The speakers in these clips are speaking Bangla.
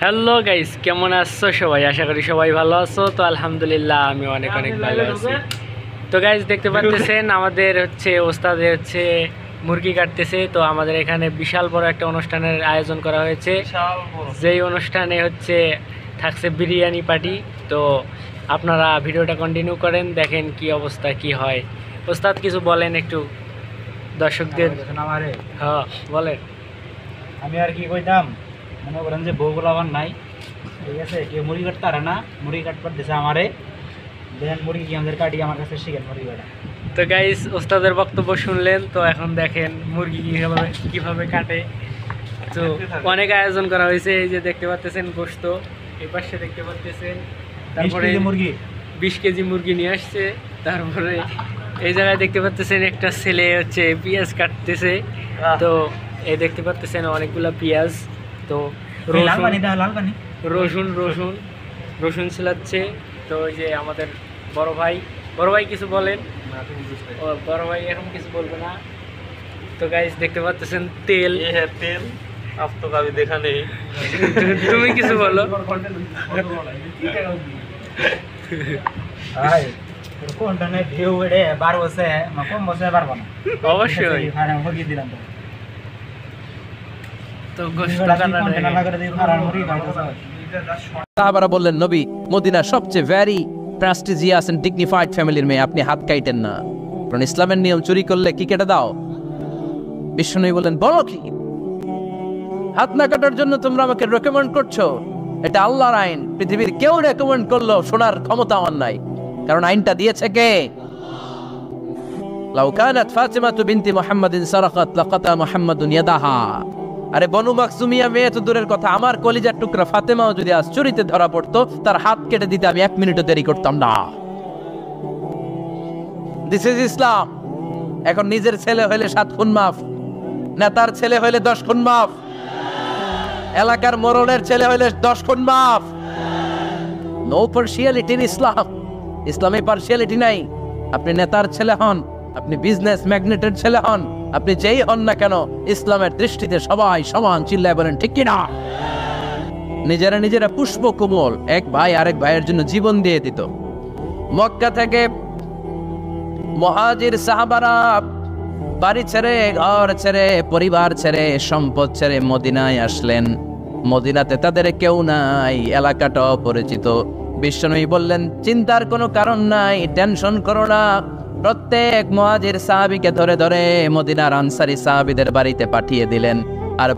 হ্যালো গাইস, কেমন আছো সবাই? আশা করি সবাই ভালো আছো। তো আলহামদুলিল্লাহ আমি অনেক ভালো আছি। তো গাইস দেখতে পাচ্ছেন আমাদের ওস্তাদের মুরগি কাটতেছে। তো আমাদের এখানে বিশাল বড় একটা অনুষ্ঠানের আয়োজন করা হয়েছে, যেই অনুষ্ঠানে থাকছে বিরিয়ানি পার্টি। তো আপনারা ভিডিওটা কন্টিনিউ করেন, দেখেন কি অবস্থা কি হয়। ওস্তাদ কিছু বলেন একটু দর্শকদের। হ্যাঁ বলেন। আমি আর কি কইতাম, মনে করেন যে বউগুলো আমার নাই, ঠিক আছে, কেউ মুরগি কাটতে পারে না, মুরগি কাটবার দিছে আমারে, দেখেন মুরগি কি আমাদের কাটি আমার কাছে শিখেন মুরগি কাটা। তো গাইস ওস্তাদের বক্তব্য শুনলেন, তো এখন দেখেন মুরগি কিভাবে কাটে। তো অনেক আয়োজন করা হয়েছে, এই যে দেখতে পাচ্ছেন গোশত, এই পাশে দেখতে পাচ্ছেন, তারপরে মুরগি 20 কেজি মুরগি নিয়ে আসছে। তারপরে এই জায়গায় দেখতে পাচ্ছেন একটা ছেলে পেঁয়াজ কাটতেছে। তো এই দেখতে পাচ্ছেন অনেকগুলা পেঁয়াজ, তো রসুন ছিলাচ্ছে। তো ওই যে আমাদের বড় ভাই কিছু বলেন। বড় ভাই এখন কিছু বলবে না। তো গাইস দেখতে পাচ্ছেন তেল, अब तो कभी देखा नहीं। তুমি কিছু বলো। কোনটা নেই ভিউ এড়ে 12 বসে কম বসে পারবো না, অবশ্যই। মুরগি দিলাম তো গোশত কাটা সাহাবারা বললেন, নবী মদিনার সবচেয়ে ভেরি প্রেস্টিজিয়াস এন্ড ডিগনিফাইড ফ্যামিলির মেয়ে, আপনি হাত কাটেন না, কারণ ইসলামের নিয়ম চুরি করলে কি কেটে দাও। বিষ্ণু বললেন, বলো কি, হাত না কাটার জন্য তোমরা আমাকে রেকমেন্ড করছো? এটা আল্লাহর আইন, পৃথিবীর কেউ রেকমেন্ড করলো শোনার ক্ষমতা আমার নাই, কারণ আইনটা দিয়েছে কে? লাউ কানাত ফাতিমাতু বিনতি মুহাম্মাদিন সারাকাত লাকাতা মুহাম্মাদুন ইয়াদাহা। আরে বনু মাকসুমিয়া মেয়ে তো দূরের কথা, আমার কলিজার টুকরা ফাতেমাও যদি আজ চুরিতে ধরা পড়তো, তার হাত কেটে দিতে আমি 1 মিনিটও দেরি করতাম না। দিস ইজ ইসলাম। এখন নিজের ছেলে হইলে 7 খুন মাফ, নেতার ছেলে হইলে 10 খুন মাফ, এলাকার মোড়লের ছেলে হইলে 10 খুন মাফ। নো পার্সিয়ালিটি ইন ইসলাম। ইসলামে পার্সিয়ালিটি নাই। আপনি নেতার ছেলে হন, আপনি বিজনেস ম্যাগনেটের ছেলে হন, আপনি যেই হন না কেন, ইসলামের দৃষ্টিতে সবাই সমান। চিল্লায় বলেন ঠিক কিনা? নিজেরা পুষ্প কোমল, এক ভাই আরেক ভাইয়ের জন্য জীবন দিয়ে দিত। মক্কা থেকে মুহাজির সাহাবারা বাড়ি ছেড়ে, ঘর ছেড়ে, পরিবার ছেড়ে, সম্পদ ছেড়ে মদিনায় আসলেন। মদিনাতে তাদের কেউ নাই, এলাকাটা অপরিচিত। বিশ্বনবী বললেন, চিন্তার কোনো কারণ নাই, টেনশন করো না। প্রত্যেক মুহাজির সাহাবীকে ধরে ধরে মদিনার আনসারী সাহাবীদের বাড়িতে পাঠিয়ে দিলেন, আর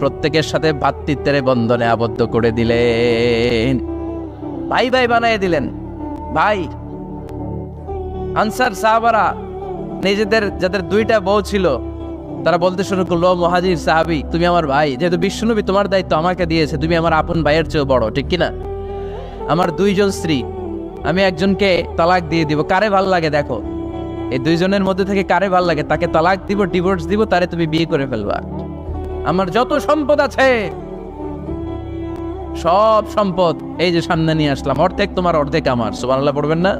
প্রত্যেকের সাথে ভ্রাতৃত্বের বন্ধনে আবদ্ধ করে দিলেন, ভাই ভাই বানিয়ে দিলেন। ভাই আনসার সাহাবারা নিজেদের যাদের 2টা বউ ছিল, তারা বলতে শুরু করলো, মুহাজির সাহাবী তুমি আমার ভাই, যেহেতু বিশ্বনবী তোমার দায়িত্ব আমাকে দিয়েছে, তুমি আমার আপন ভাইয়ের চেয়েও বড়, ঠিক কিনা? আমার 2 জন স্ত্রী, আমি একজনকে তালাক দিয়ে দিব, কারে ভাল লাগে দেখো, এই 2 জনের মধ্যে থেকে কারে ভাল লাগে তাকে তালাক দিব, ডিভোর্স দিব, তারে তুমি বিয়ে করে ফেলবা। আমার যত সম্পদ আছে সব সম্পদ এই যে সামনে নিয়ে আসলাম, অর্ধেক তোমার অর্ধেক আমার। সুবহানাল্লাহ পড়বেন না?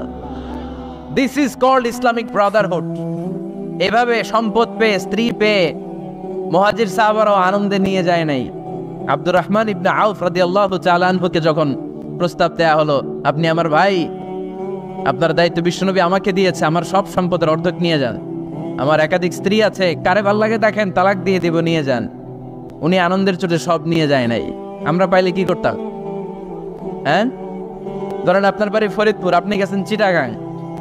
This is called Islamic brotherhood. এভাবে সম্পদ পেয়ে, স্ত্রী পেয়ে মুহাজির সাহাবারাও আনন্দে নিয়ে যায় নাই। আব্দুর রহমান ইবনে আউফ রাদিয়াল্লাহু তাআলা আনহুকে যখন প্রস্তাব দেয়া হলো, আপনি আমার ভাই, আপনার দায়িত্ব বিশ্বনবী আমাকে দিয়েছে, আমার সব সম্পদের অর্ধেক নিয়ে যান, আমার একাধিক স্ত্রী আছে, কারে ভাল লাগে দেখেন, তালাক দিয়ে দিব, নিয়ে যান। উনি আনন্দের চোটে সব নিয়ে যায় নাই। আমরা পাইলে কি করতাম? হ্যাঁ, ধরেন আপনার বাড়ি ফরিদপুর, আপনি গেছেন চিটাগাং,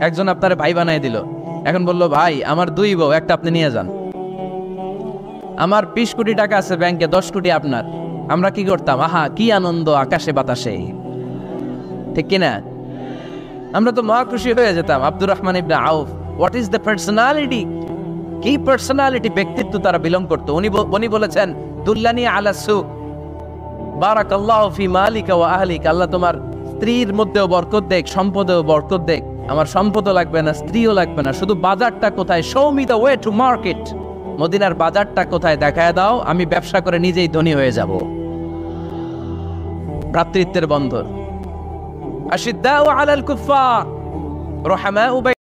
একজন আপনার ভাই বানাই দিল, এখন বললো, ভাই আমার 2 বউ, একটা আপনি নিয়ে যান। আমার 20 কোটি টাকা আছে ব্যাংকে, 10 কোটি আপনার। আমরা কি করতাম? আহা কি আনন্দ আকাশে বাতাসে, ঠিক কিনা? আমরা তো মহা খুশি হয়ে যেতাম। আব্দুর রহমান ইবনে আউফ, হোয়াট ইজ দ্য পার্সোনালিটি, কি পার্সোনালিটি, ব্যক্তিত্ব তারা বিলং করতো। উনি বলেছেন, দুল্লানি আলা সুক বারাকাল্লাহু ফি মালিকা ওয়া আহলিকা। আল্লাহ তোমার স্ত্রীর মধ্যেও বরকত দেখ, সম্পদেও বরকত দেখ। আমার সম্পদও লাগবে না, স্ত্রীও লাগবে না, শুধু বাজারটা কোথায়, show me the way to market. মদিনার বাজারটা কোথায় দেখায় দাও, আমি ব্যবসা করে নিজেই ধনী হয়ে যাব। ভ্রাতৃত্বের বন্ধন। আশিদ্দাউ আলাল কুফার রুহামাউ